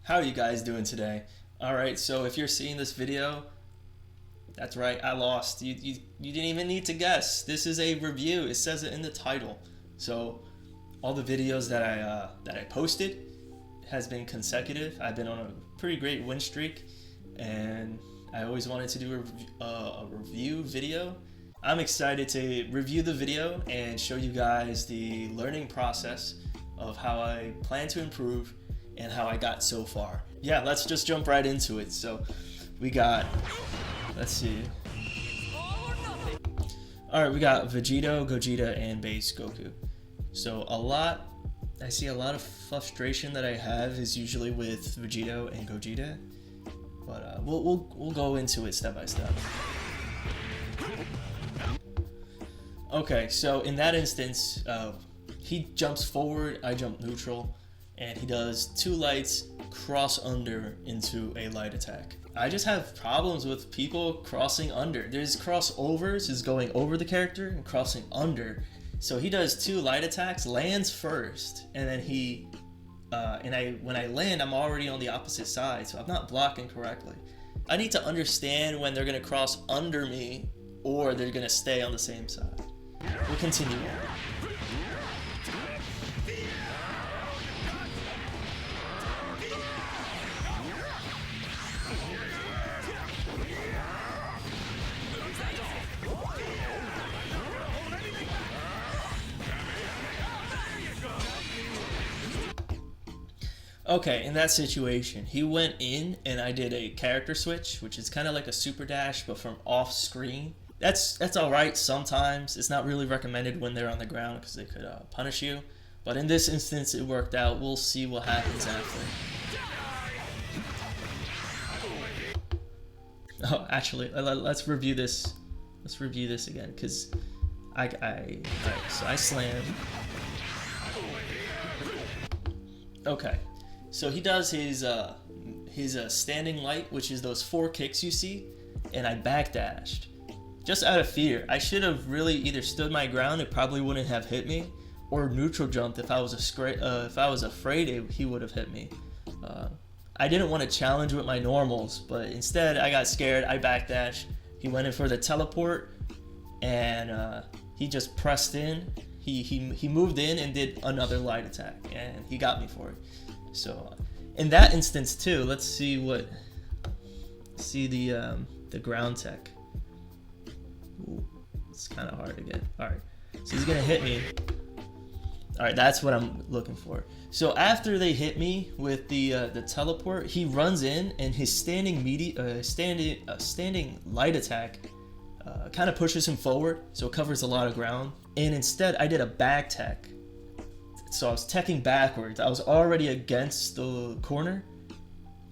How are you guys doing today? Alright, so if you're seeing this video, that's right, I lost. You didn't even need to guess. This is a review. It says it in the title. So all the videos that I posted has been consecutive. I've been on a pretty great win streak, and I always wanted to do a review video. I'm excited to review the video and show you guys the learning process of how I plan to improve and how I got so far. Yeah, let's just jump right into it. So we got, let's see. Alright, we got Vegito, Gogeta, and Base Goku. So I see a lot of frustration that I have is usually with Vegito and Gogeta, but we'll go into it step by step. Okay, so in that instance, he jumps forward, I jump neutral, and he does two lights cross under into a light attack. I just have problems with people crossing under. There's crossovers, is going over the character and crossing under. So he does two light attacks, lands first, and then when I land, I'm already on the opposite side, so I'm not blocking correctly. I need to understand when they're gonna cross under me or they're gonna stay on the same side. We'll continue on. Okay, in that situation, he went in and I did a character switch, which is kind of like a super dash, but from off screen. That's alright sometimes. It's not really recommended when they're on the ground because they could punish you. But in this instance, it worked out. We'll see what happens after. Oh, actually, let's review this. Let's review this again, because alright, so I slam. Okay. So he does his standing light, which is those 4 kicks you see, and I backdashed. Just out of fear. I should have really either stood my ground, it probably wouldn't have hit me, or neutral jumped if I was afraid he would have hit me. I didn't want to challenge with my normals, but instead I got scared, I backdashed. He went in for the teleport, and he just pressed in. He moved in and did another light attack, and he got me for it. So in that instance too, let's see the ground tech. Ooh, it's kind of hard to get. All right, so he's gonna hit me. All right, that's what I'm looking for. So after they hit me with the teleport, he runs in and his standing light attack kind of pushes him forward, so it covers a lot of ground. And instead, I did a back tech. So I was teching backwards. I was already against the corner.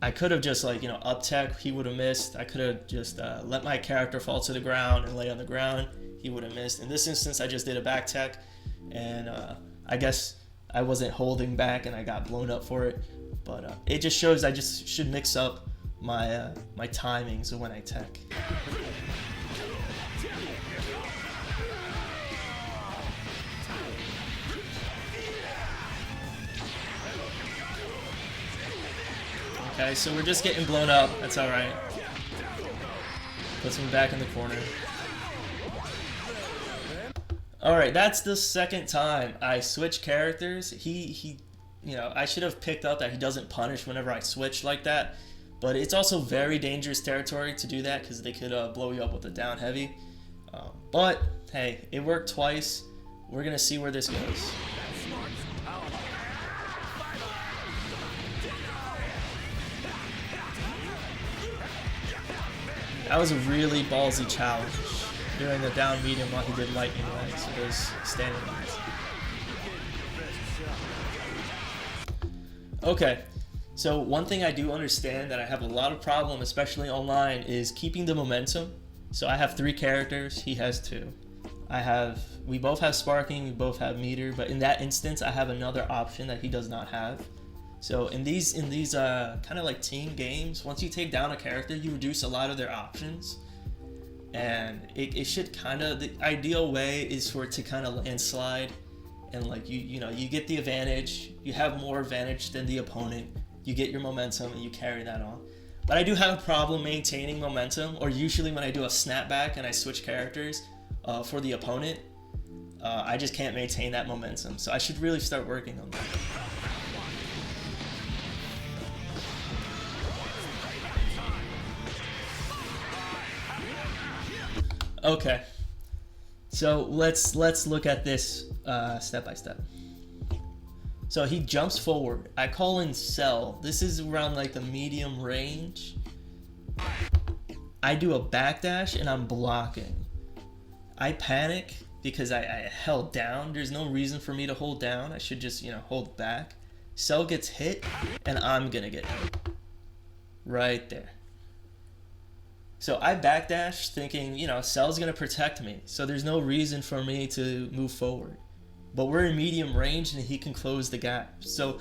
I could have just up tech, he would have missed. I could have just let my character fall to the ground and lay on the ground. He would have missed. In this instance, I just did a back tech, and I guess I wasn't holding back and I got blown up for it. But it just shows I just should mix up my timings of when I tech. Okay, so we're just getting blown up. That's alright. Puts me back in the corner. Alright, that's the second time I switch characters. I should have picked up that he doesn't punish whenever I switch like that. But it's also very dangerous territory to do that because they could blow you up with a down heavy. But, hey, it worked twice. We're going to see where this goes. That was a really ballsy challenge. Doing the down medium while he did lightning lights, so those standing lights. Okay, so one thing I do understand that I have a lot of problem, especially online, is keeping the momentum. So I have 3 characters, he has 2. We both have sparking, we both have meter, but in that instance I have another option that he does not have. So in these kind of like team games, once you take down a character, you reduce a lot of their options. And it should the ideal way is for it to kind of landslide and like you get the advantage, you have more advantage than the opponent, you get your momentum and you carry that on. But I do have a problem maintaining momentum, or usually when I do a snapback and I switch characters for the opponent, I just can't maintain that momentum. So I should really start working on that. Okay, so let's look at this step by step. So he jumps forward. I call in Cell. This is around like the medium range. I do a backdash and I'm blocking. I panic because I held down. There's no reason for me to hold down. I should just, hold back. Cell gets hit and I'm gonna get hit. Right there. So I backdash thinking, Cell's gonna protect me. So there's no reason for me to move forward. But we're in medium range and he can close the gap. So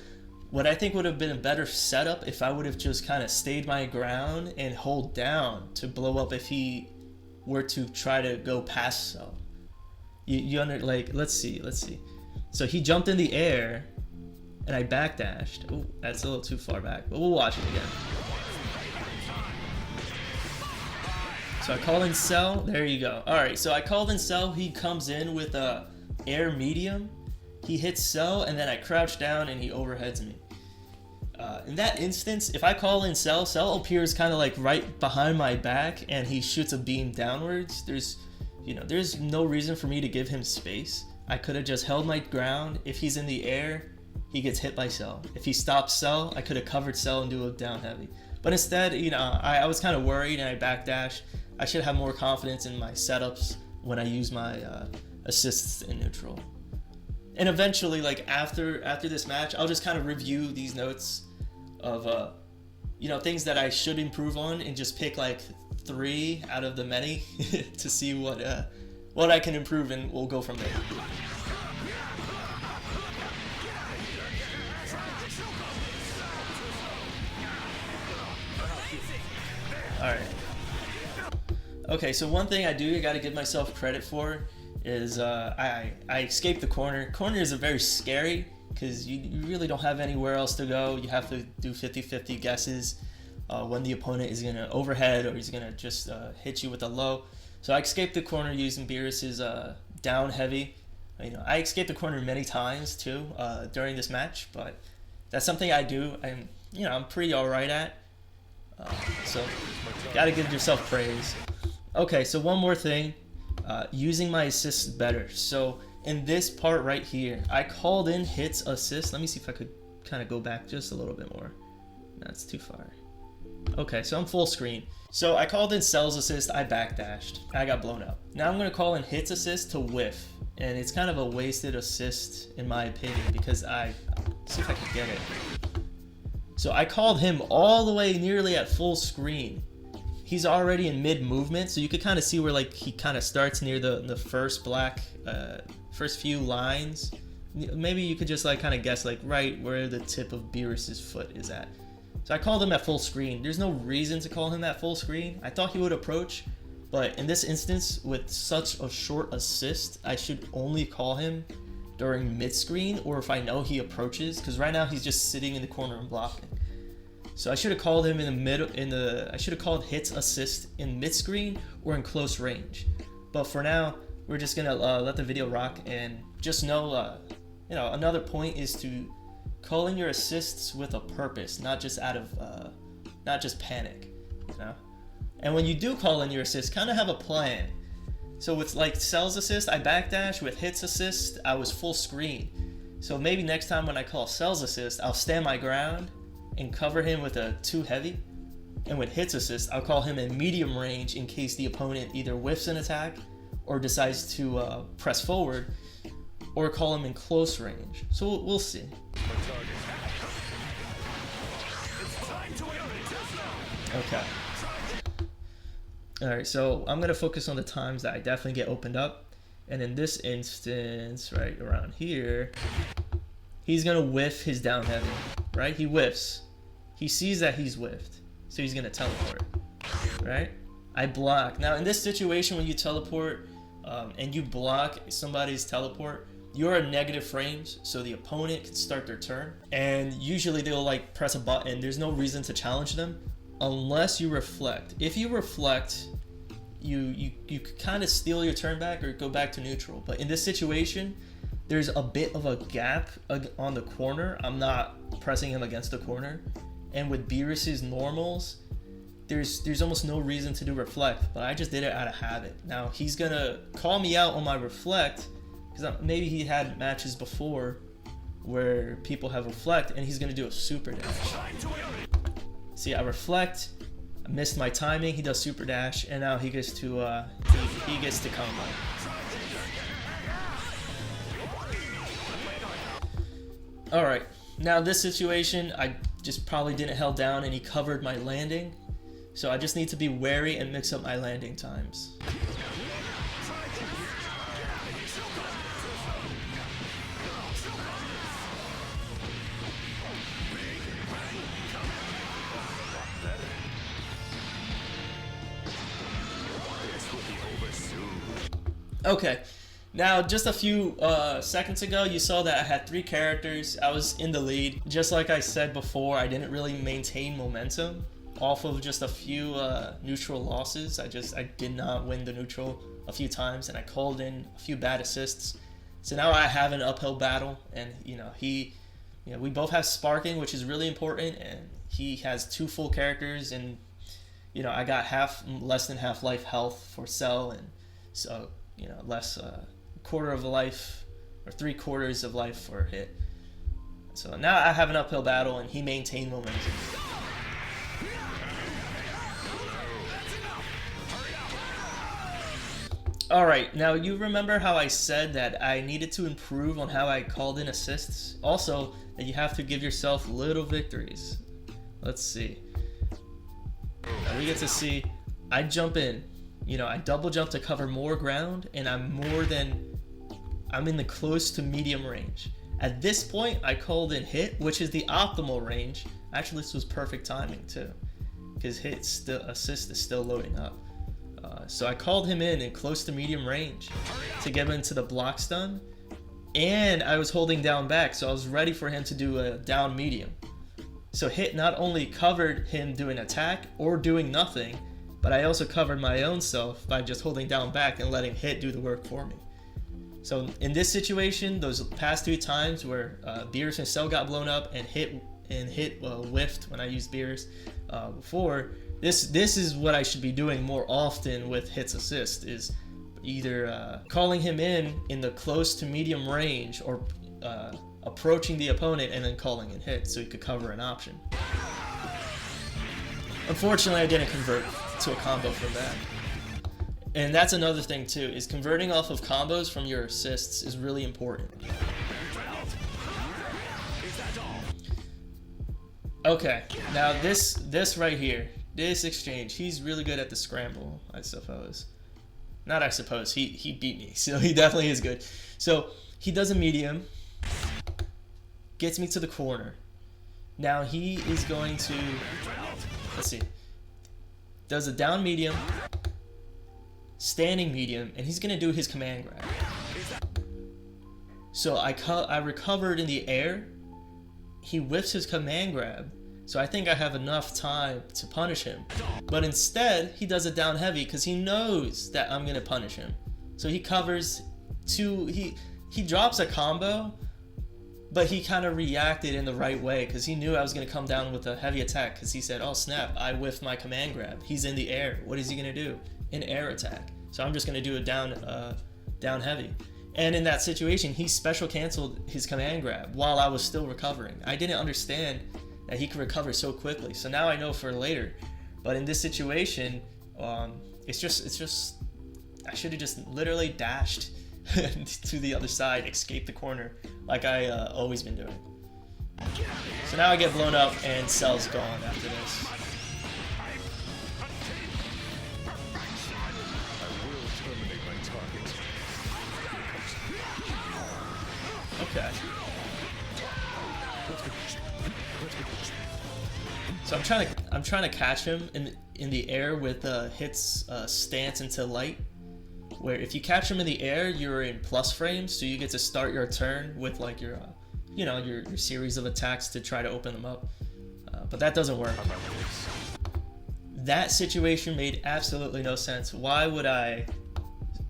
what I think would have been a better setup if I would have just kind of stayed my ground and hold down to blow up if he were to try to go past Cell. Let's see. So he jumped in the air and I backdashed. Oh, that's a little too far back, but we'll watch it again. So I call in Cell. There you go. All right, so I called in Cell. He comes in with a air medium. He hits Cell, and then I crouch down, and he overheads me. In that instance, if I call in Cell, Cell appears kind of like right behind my back, and he shoots a beam downwards. There's no reason for me to give him space. I could have just held my ground. If he's in the air, he gets hit by Cell. If he stops Cell, I could have covered Cell and do a down heavy. But instead, I was kind of worried, and I backdashed. I should have more confidence in my setups when I use my assists in neutral. And eventually, like after this match, I'll just kind of review these notes of things that I should improve on, and just pick like 3 out of the many to see what I can improve, and we'll go from there. All right. Okay, so one thing I got to give myself credit for is I escaped the corner. Corners are very scary because you really don't have anywhere else to go. You have to do 50-50 guesses when the opponent is going to overhead or he's going to just hit you with a low. So I escaped the corner using Beerus's down heavy. I escaped the corner many times too during this match, but that's something I do. I'm pretty alright at. So gotta give yourself praise. Okay, so one more thing, using my assists better. So in this part right here, I called in hits assist. Let me see if I could kind of go back just a little bit more. That's too far. Okay, so I'm full screen. So I called in Cell's assist, I backdashed, I got blown up. Now I'm gonna call in hits assist to whiff, and it's kind of a wasted assist in my opinion because see if I can get it. So I called him all the way nearly at full screen. He's already in mid movement, so you could kind of see where like he kind of starts near the first few lines. Maybe you could just like kind of guess like right where the tip of Beerus's foot is at. So I called him at full screen. There's no reason to call him at full screen. I thought he would approach, but in this instance with such a short assist, I should only call him during mid screen or if I know he approaches, because right now he's just sitting in the corner and blocking. So I should have called him I should have called hits assist in mid screen or in close range. But for now, we're just gonna let the video rock, and just know, another point is to call in your assists with a purpose, not just not just panic, And when you do call in your assist, kind of have a plan. So with like Cell's assist, I backdash. With hits assist, I was full screen. So maybe next time when I call Cell's assist, I'll stand my ground and cover him with a 2 heavy. And with hits assist, I'll call him in medium range in case the opponent either whiffs an attack or decides to press forward, or call him in close range. So we'll see. Okay. Alright, so I'm going to focus on the times that I definitely get opened up. And in this instance, right around here, he's going to whiff his down heavy, right? He whiffs. He sees that he's whiffed, so he's going to teleport, right? I block. Now, in this situation, when you teleport and you block somebody's teleport, you're at negative frames, so the opponent can start their turn, and usually they'll like press a button. There's no reason to challenge them unless you reflect. If you reflect, you kind of steal your turn back or go back to neutral. But in this situation, there's a bit of a gap on the corner. I'm not pressing him against the corner, and with Beerus's normals, there's almost no reason to do reflect, but I just did it out of habit. Now he's gonna call me out on my reflect, because maybe he had matches before where people have reflect, and he's gonna do a super dash. See, I reflect, I missed my timing, he does super dash, and now he gets to he gets to combo. Alright, now this situation, I just probably didn't held down and he covered my landing. So I just need to be wary and mix up my landing times. Okay, now just a few seconds ago you saw that I had 3 characters. I was in the lead. Just like I said before, I didn't really maintain momentum off of just a few neutral losses. I did not win the neutral a few times, and I called in a few bad assists. So now I have an uphill battle, and we both have sparking, which is really important, and he has 2 full characters, and I got less than half life health for Cell, and so less quarter of a life or 3/4 of life for Hit. So now I have an uphill battle, and he maintained momentum. Alright, now you remember how I said that I needed to improve on how I called in assists? Also, that you have to give yourself little victories. Let's see. Now we get to see, I jump in. I double jump to cover more ground, and I'm in the close to medium range. At this point, I called in Hit, which is the optimal range. Actually, this was perfect timing too, because assist is still loading up. So I called him in close to medium range to get him into the block stun, and I was holding down back, so I was ready for him to do a down medium. So Hit not only covered him doing attack or doing nothing, but I also covered my own self by just holding down back and letting Hit do the work for me. So in this situation, those past 2 times where Beerus and Cell got blown up and Hit whiffed when I used Beerus before, this is what I should be doing more often with Hit's assist, is either calling him in the close to medium range, or approaching the opponent and then calling in Hit so he could cover an option. Unfortunately, I didn't convert to a combo from that. And that's another thing too, is converting off of combos from your assists is really important. Okay, now this right here, this exchange, he's really good at the scramble, I suppose. Not I suppose, he beat me, so he definitely is good. So he does a medium, gets me to the corner. Now he is going to, let's see, does a down medium, standing medium, and he's gonna do his command grab. So I recovered in the air, he whiffs his command grab, so I think I have enough time to punish him. But instead, he does it down heavy because he knows that I'm gonna punish him. So he covers he drops a combo, but he kind of reacted in the right way because he knew I was gonna come down with a heavy attack, because he said, oh snap, I whiffed my command grab. He's in the air, what is he gonna do? An air attack. So I'm just gonna do it down heavy. And in that situation, he special canceled his command grab while I was still recovering. I didn't understand that he could recover so quickly. So now I know for later. But in this situation, it's just I should have just literally dashed to the other side, escape the corner, like I always been doing. So now I get blown up and Cell's gone after this. Okay. So I'm trying to catch him in the air with Hit's stance into light, where if you catch him in the air, you're in plus frames, so you get to start your turn with like your, your series of attacks to try to open them up. But that doesn't work. That situation made absolutely no sense. Why would I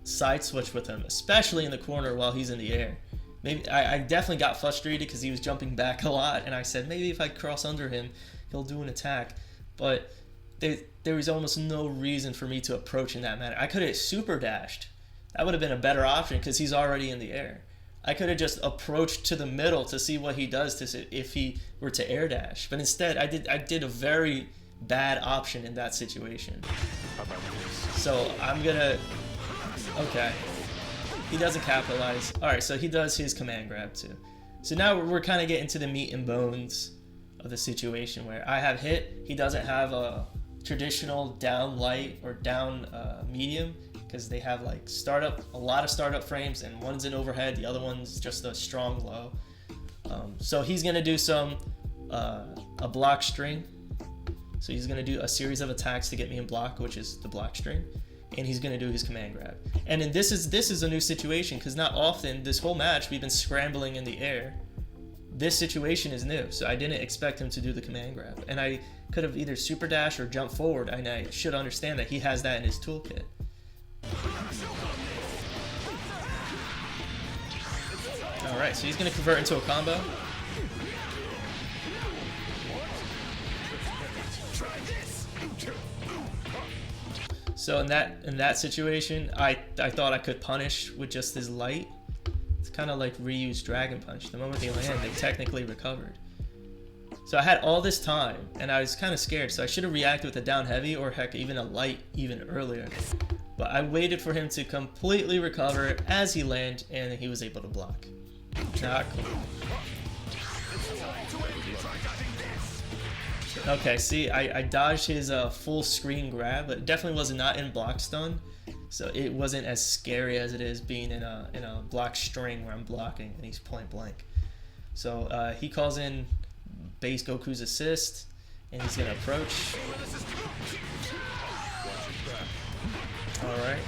side switch with him, especially in the corner while he's in the air? Maybe I definitely got frustrated because he was jumping back a lot, and I said maybe if I cross under him, he'll do an attack. But there was almost no reason for me to approach in that manner. I could have super dashed. That would have been a better option because he's already in the air. I could have just approached to the middle to see what he does to see if he were to air dash. But instead, I did a very bad option in that situation. So I'm gonna... Okay. He doesn't capitalize. Alright, so he does his command grab too. So now we're kind of getting to the meat and bones of the situation where I have hit. He doesn't have a traditional down light or down medium, because they have like a lot of startup frames, and one's an overhead, the other one's just a strong low. So he's gonna do a block string. So he's gonna do a series of attacks to get me in block, which is the block string, and he's gonna do his command grab. And then this is a new situation, because not often this whole match we've been scrambling in the air. This situation is new, so I didn't expect him to do the command grab, and I could have either super dash or jump forward, and I should understand that he has that in his toolkit. Alright, so he's going to convert into a combo. So in that situation, I thought I could punish with just his light. It's kind of like reuse Dragon Punch. The moment they land, they technically recovered. So I had all this time, and I was kind of scared, so I should have reacted with a down heavy, or heck, even a light even earlier. But I waited for him to completely recover as he landed, and he was able to block. Not cool. Okay, see, I dodged his full screen grab, but it definitely was not in block stun, so it wasn't as scary as it is being in a block string where I'm blocking and he's point blank. So he calls in base Goku's assist, and he's gonna approach. Alright.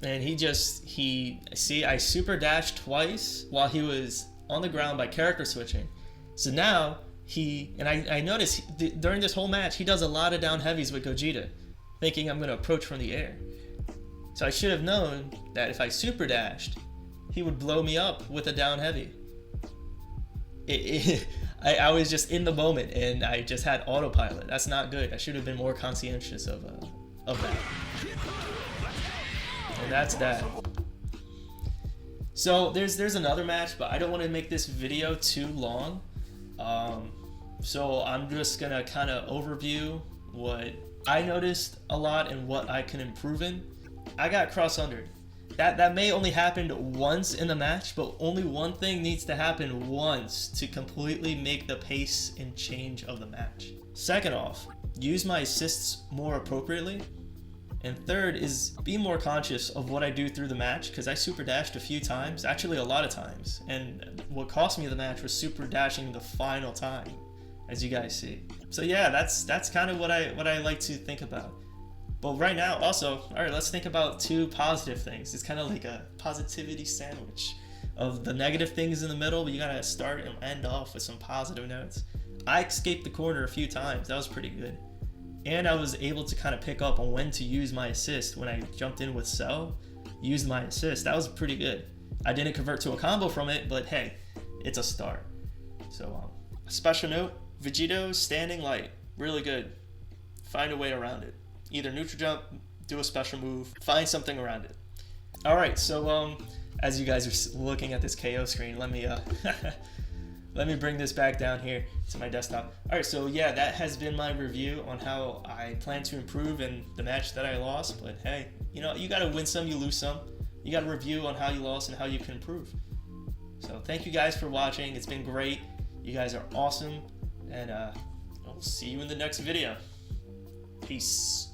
And see, I super dashed twice while he was on the ground by character switching. So now I noticed during this whole match, he does a lot of down heavies with Gogeta, thinking I'm gonna approach from the air. So I should have known that if I super dashed, he would blow me up with a down heavy. I was just in the moment, and I just had autopilot. That's not good. I should have been more conscientious of that. And that's that. So there's another match, but I don't want to make this video too long. So I'm just gonna kind of overview what I noticed a lot and what I can improve in. I got cross-undered. That may only happen once in the match, but only one thing needs to happen once to completely make the pace and change of the match. Second off, use my assists more appropriately. And third is be more conscious of what I do through the match, because I super dashed a few times, actually a lot of times. And what cost me the match was super dashing the final time, as you guys see. So yeah, that's kind of what I like to think about. But right now, also, all right, let's think about two positive things. It's kind of like a positivity sandwich of the negative things in the middle, but you gotta start and end off with some positive notes. I escaped the corner a few times. That was pretty good. And I was able to kind of pick up on when to use my assist. When I jumped in with Cell, used my assist. That was pretty good. I didn't convert to a combo from it, but hey, it's a start. So, a special note, Vegito standing light, really good. Find a way around it. Either neutral jump, do a special move, find something around it. All right, so as you guys are looking at this KO screen, let me let me bring this back down here to my desktop. All right, so yeah, that has been my review on how I plan to improve in the match that I lost. But hey, you know, you gotta win some, you lose some. You gotta review on how you lost and how you can improve. So thank you guys for watching. It's been great. You guys are awesome, and I'll see you in the next video. Peace.